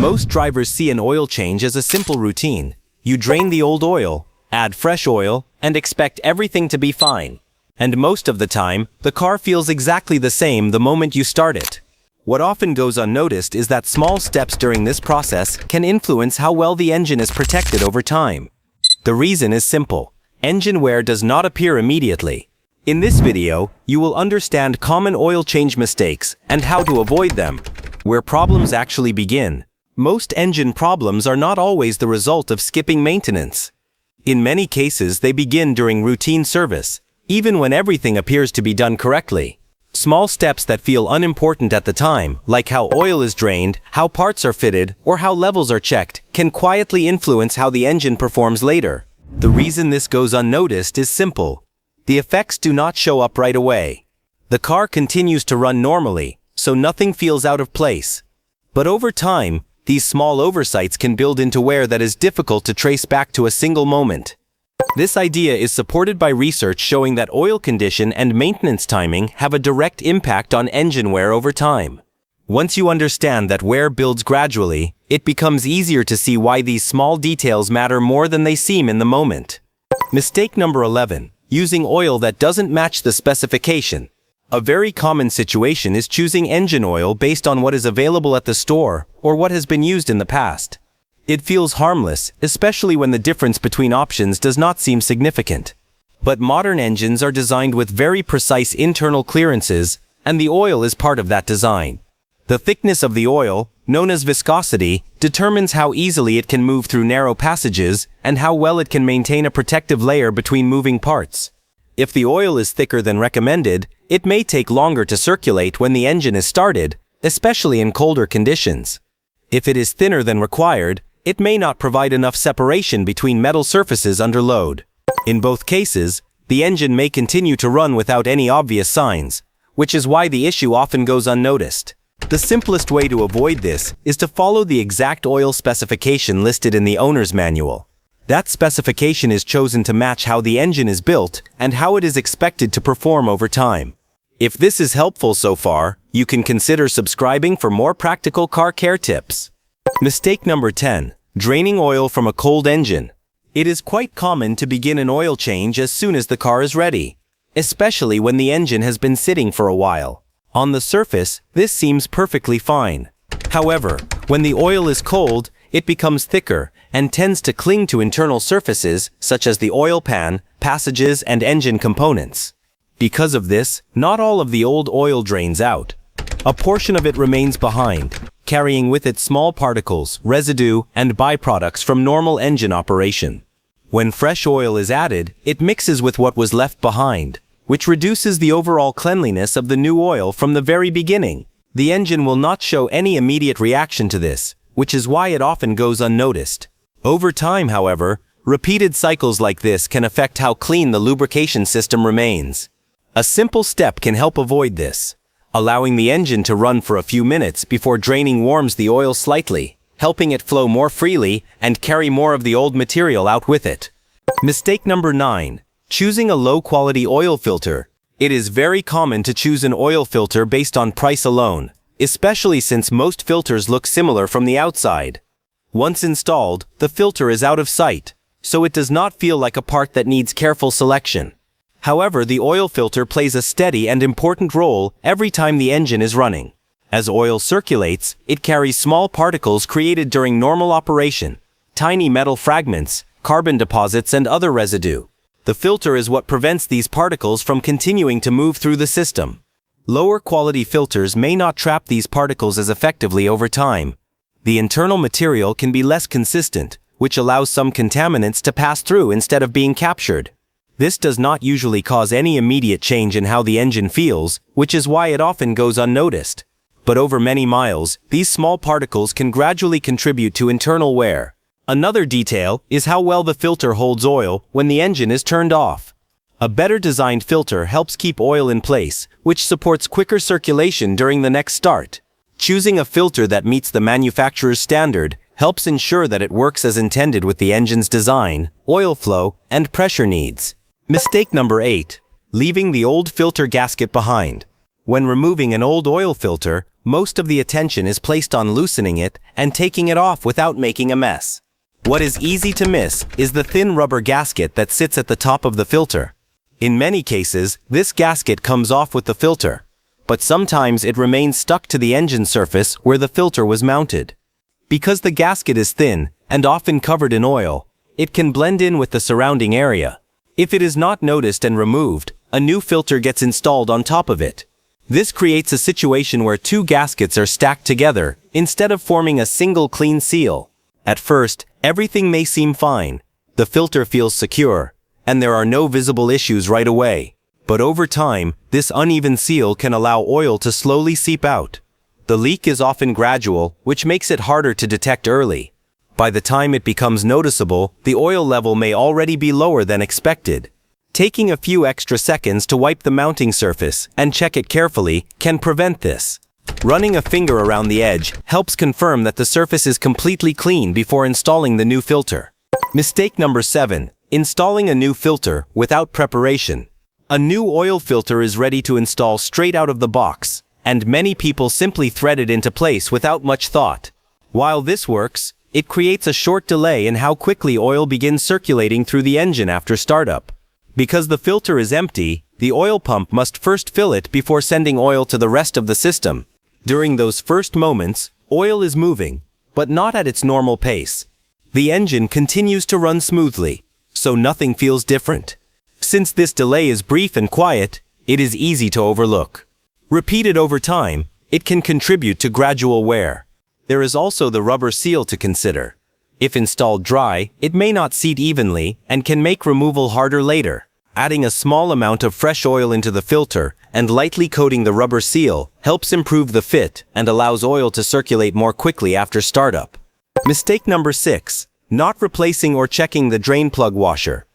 Most drivers see an oil change as a simple routine. You drain the old oil, add fresh oil, and expect everything to be fine. And most of the time, the car feels exactly the same the moment you start it. What often goes unnoticed is that small steps during this process can influence how well the engine is protected over time. The reason is simple. Engine wear does not appear immediately. In this video, you will understand common oil change mistakes and how to avoid them. Where problems actually begin. Most engine problems are not always the result of skipping maintenance. In many cases, they begin during routine service, even when everything appears to be done correctly. Small steps that feel unimportant at the time, like how oil is drained, how parts are fitted, or how levels are checked, can quietly influence how the engine performs later. The reason this goes unnoticed is simple. The effects do not show up right away. The car continues to run normally, so nothing feels out of place. But over time, these small oversights can build into wear that is difficult to trace back to a single moment. This idea is supported by research showing that oil condition and maintenance timing have a direct impact on engine wear over time. Once you understand that wear builds gradually, it becomes easier to see why these small details matter more than they seem in the moment. Mistake number 11. Using oil that doesn't match the specification. A very common situation is choosing engine oil based on what is available at the store or what has been used in the past. It feels harmless, especially when the difference between options does not seem significant. But modern engines are designed with very precise internal clearances, and the oil is part of that design. The thickness of the oil, known as viscosity, determines how easily it can move through narrow passages and how well it can maintain a protective layer between moving parts. If the oil is thicker than recommended, it may take longer to circulate when the engine is started, especially in colder conditions. If it is thinner than required, it may not provide enough separation between metal surfaces under load. In both cases, the engine may continue to run without any obvious signs, which is why the issue often goes unnoticed. The simplest way to avoid this is to follow the exact oil specification listed in the owner's manual. That specification is chosen to match how the engine is built and how it is expected to perform over time. If this is helpful so far, you can consider subscribing for more practical car care tips. Mistake number 10. Draining oil from a cold engine. It is quite common to begin an oil change as soon as the car is ready, especially when the engine has been sitting for a while. On the surface, this seems perfectly fine. However, when the oil is cold, it becomes thicker and tends to cling to internal surfaces such as the oil pan, passages, and engine components. Because of this, not all of the old oil drains out. A portion of it remains behind, carrying with it small particles, residue, and byproducts from normal engine operation. When fresh oil is added, it mixes with what was left behind, which reduces the overall cleanliness of the new oil from the very beginning. The engine will not show any immediate reaction to this, which is why it often goes unnoticed. Over time, however, repeated cycles like this can affect how clean the lubrication system remains. A simple step can help avoid this. Allowing the engine to run for a few minutes before draining warms the oil slightly, helping it flow more freely and carry more of the old material out with it. Mistake number 9. Choosing a low-quality oil filter. It is very common to choose an oil filter based on price alone, especially since most filters look similar from the outside. Once installed, the filter is out of sight, so it does not feel like a part that needs careful selection. However, the oil filter plays a steady and important role every time the engine is running. As oil circulates, it carries small particles created during normal operation, tiny metal fragments, carbon deposits, and other residue. The filter is what prevents these particles from continuing to move through the system. Lower quality filters may not trap these particles as effectively over time. The internal material can be less consistent, which allows some contaminants to pass through instead of being captured. This does not usually cause any immediate change in how the engine feels, which is why it often goes unnoticed. But over many miles, these small particles can gradually contribute to internal wear. Another detail is how well the filter holds oil when the engine is turned off. A better designed filter helps keep oil in place, which supports quicker circulation during the next start. Choosing a filter that meets the manufacturer's standard helps ensure that it works as intended with the engine's design, oil flow, and pressure needs. Mistake number 8. Leaving the old filter gasket behind. When removing an old oil filter, Most of the attention is placed on loosening it and taking it off without making a mess. What is easy to miss is the thin rubber gasket that sits at the top of the filter. In many cases, this gasket comes off with the filter, but sometimes it remains stuck to the engine surface where the filter was mounted. Because the gasket is thin and often covered in oil, it can blend in with the surrounding area. If it is not noticed and removed, a new filter gets installed on top of it. This creates a situation where two gaskets are stacked together instead of forming a single clean seal. At first, everything may seem fine. The filter feels secure, and there are no visible issues right away. But over time, this uneven seal can allow oil to slowly seep out. The leak is often gradual, which makes it harder to detect early. By the time it becomes noticeable, the oil level may already be lower than expected. Taking a few extra seconds to wipe the mounting surface and check it carefully can prevent this. Running a finger around the edge helps confirm that the surface is completely clean before installing the new filter. Mistake number 7. Installing a new filter without preparation. A new oil filter is ready to install straight out of the box, and many people simply thread it into place without much thought. While this works, it creates a short delay in how quickly oil begins circulating through the engine after startup. Because the filter is empty, the oil pump must first fill it before sending oil to the rest of the system. During those first moments, oil is moving, but not at its normal pace. The engine continues to run smoothly, so nothing feels different. Since this delay is brief and quiet, it is easy to overlook. Repeated over time, it can contribute to gradual wear. There is also the rubber seal to consider. If installed dry, it may not seat evenly and can make removal harder later. Adding a small amount of fresh oil into the filter and lightly coating the rubber seal helps improve the fit and allows oil to circulate more quickly after startup. Mistake number 6. Not replacing or checking the drain plug washer.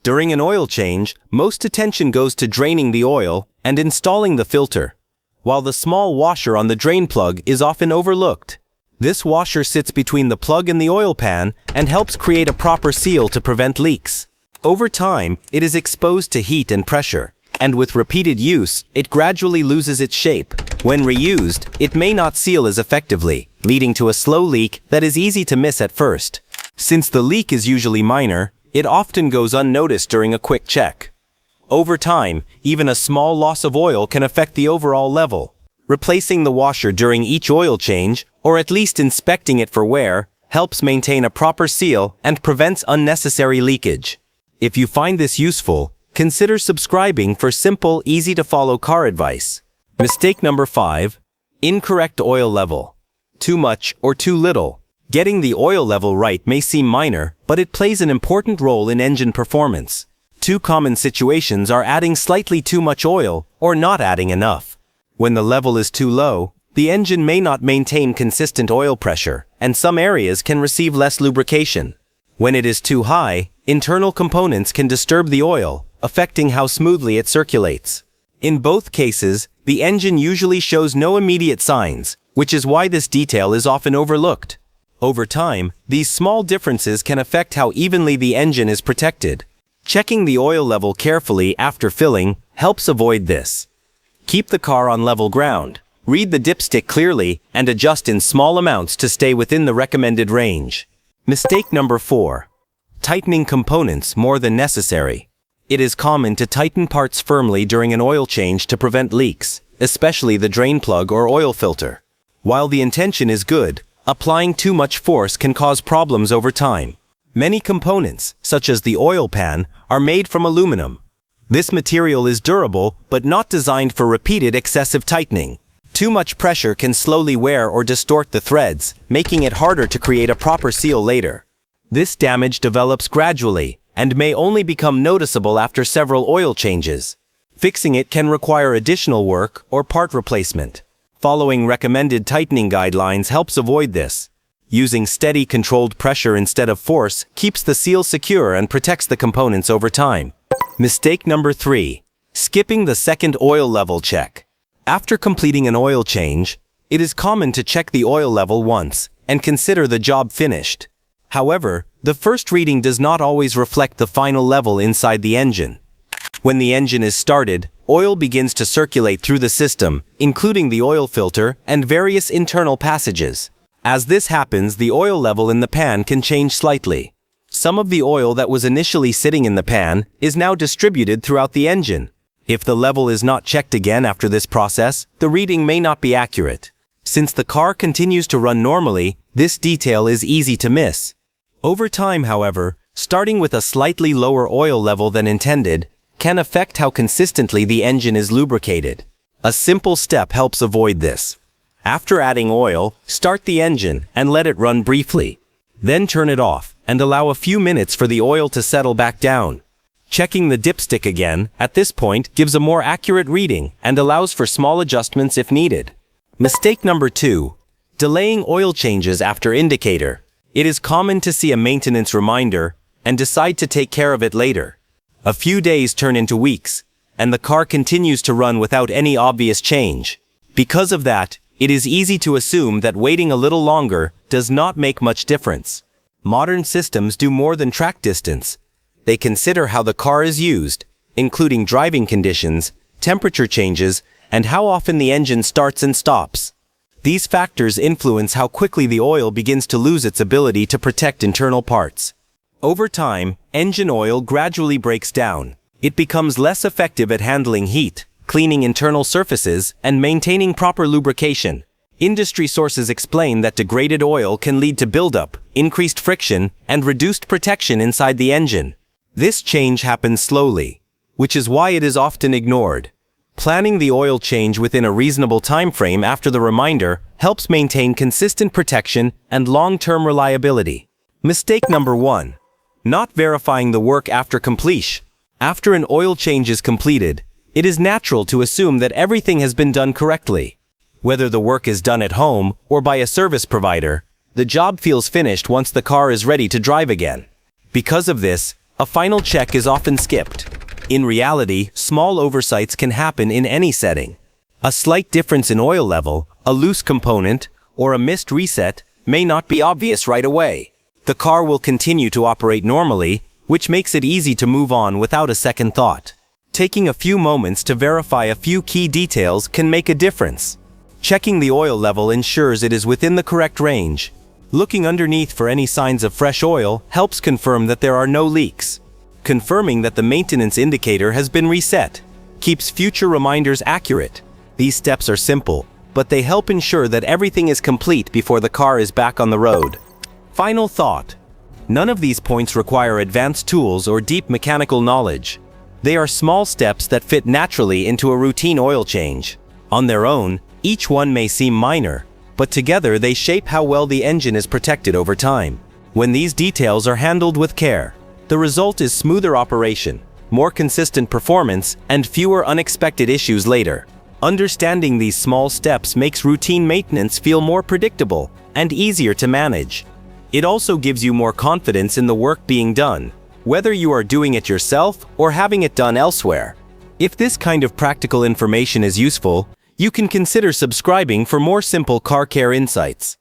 During an oil change, most attention goes to draining the oil and installing the filter, while the small washer on the drain plug is often overlooked. This washer sits between the plug and the oil pan and helps create a proper seal to prevent leaks. Over time, it is exposed to heat and pressure, and with repeated use, it gradually loses its shape. When reused, it may not seal as effectively, leading to a slow leak that is easy to miss at first. Since the leak is usually minor, it often goes unnoticed during a quick check. Over time, even a small loss of oil can affect the overall level. Replacing the washer during each oil change, or at least inspecting it for wear, helps maintain a proper seal and prevents unnecessary leakage. If you find this useful, consider subscribing for simple, easy-to-follow car advice. Mistake number 5. Incorrect oil level. Too much or too little. Getting the oil level right may seem minor, but it plays an important role in engine performance. Two common situations are adding slightly too much oil or not adding enough. When the level is too low, the engine may not maintain consistent oil pressure, and some areas can receive less lubrication. When it is too high, internal components can disturb the oil, affecting how smoothly it circulates. In both cases, the engine usually shows no immediate signs, which is why this detail is often overlooked. Over time, these small differences can affect how evenly the engine is protected. Checking the oil level carefully after filling helps avoid this. Keep the car on level ground. Read the dipstick clearly and adjust in small amounts to stay within the recommended range. Mistake number 4. Tightening components more than necessary. It is common to tighten parts firmly during an oil change to prevent leaks, especially the drain plug or oil filter. While the intention is good, applying too much force can cause problems over time. Many components, such as the oil pan, are made from aluminum. This material is durable but not designed for repeated excessive tightening. Too much pressure can slowly wear or distort the threads, making it harder to create a proper seal later. This damage develops gradually and may only become noticeable after several oil changes. Fixing it can require additional work or part replacement. Following recommended tightening guidelines helps avoid this. Using steady, controlled pressure instead of force keeps the seal secure and protects the components over time. Mistake number 3. Skipping the second oil level check. After completing an oil change, it is common to check the oil level once and consider the job finished. However, the first reading does not always reflect the final level inside the engine. When the engine is started, oil begins to circulate through the system, including the oil filter and various internal passages. As this happens, the oil level in the pan can change slightly. Some of the oil that was initially sitting in the pan is now distributed throughout the engine. If the level is not checked again after this process, the reading may not be accurate. Since the car continues to run normally, this detail is easy to miss. Over time, however, starting with a slightly lower oil level than intended can affect how consistently the engine is lubricated. A simple step helps avoid this. After adding oil, start the engine and let it run briefly. Then turn it off and allow a few minutes for the oil to settle back down. Checking the dipstick again at this point gives a more accurate reading and allows for small adjustments if needed. Mistake number 2. Delaying oil changes after indicator. It is common to see a maintenance reminder and decide to take care of it later. A few days turn into weeks, and the car continues to run without any obvious change. Because of that, it is easy to assume that waiting a little longer does not make much difference. Modern systems do more than track distance. They consider how the car is used, including driving conditions, temperature changes, and how often the engine starts and stops. These factors influence how quickly the oil begins to lose its ability to protect internal parts. Over time, engine oil gradually breaks down. It becomes less effective at handling heat, cleaning internal surfaces, and maintaining proper lubrication. Industry sources explain that degraded oil can lead to buildup, increased friction, and reduced protection inside the engine. This change happens slowly, which is why it is often ignored. Planning the oil change within a reasonable time frame after the reminder helps maintain consistent protection and long-term reliability. Mistake number 1. Not verifying the work after completion. After an oil change is completed, it is natural to assume that everything has been done correctly. Whether the work is done at home or by a service provider, the job feels finished once the car is ready to drive again. Because of this, a final check is often skipped. In reality, small oversights can happen in any setting. A slight difference in oil level, a loose component, or a missed reset may not be obvious right away. The car will continue to operate normally, which makes it easy to move on without a second thought. Taking a few moments to verify a few key details can make a difference. Checking the oil level ensures it is within the correct range. Looking underneath for any signs of fresh oil helps confirm that there are no leaks. Confirming that the maintenance indicator has been reset keeps future reminders accurate. These steps are simple, but they help ensure that everything is complete before the car is back on the road. Final thought. None of these points require advanced tools or deep mechanical knowledge. They are small steps that fit naturally into a routine oil change. On their own, each one may seem minor, but together they shape how well the engine is protected over time. When these details are handled with care, the result is smoother operation, more consistent performance, and fewer unexpected issues later. Understanding these small steps makes routine maintenance feel more predictable and easier to manage. It also gives you more confidence in the work being done, whether you are doing it yourself or having it done elsewhere. If this kind of practical information is useful, you can consider subscribing for more simple car care insights.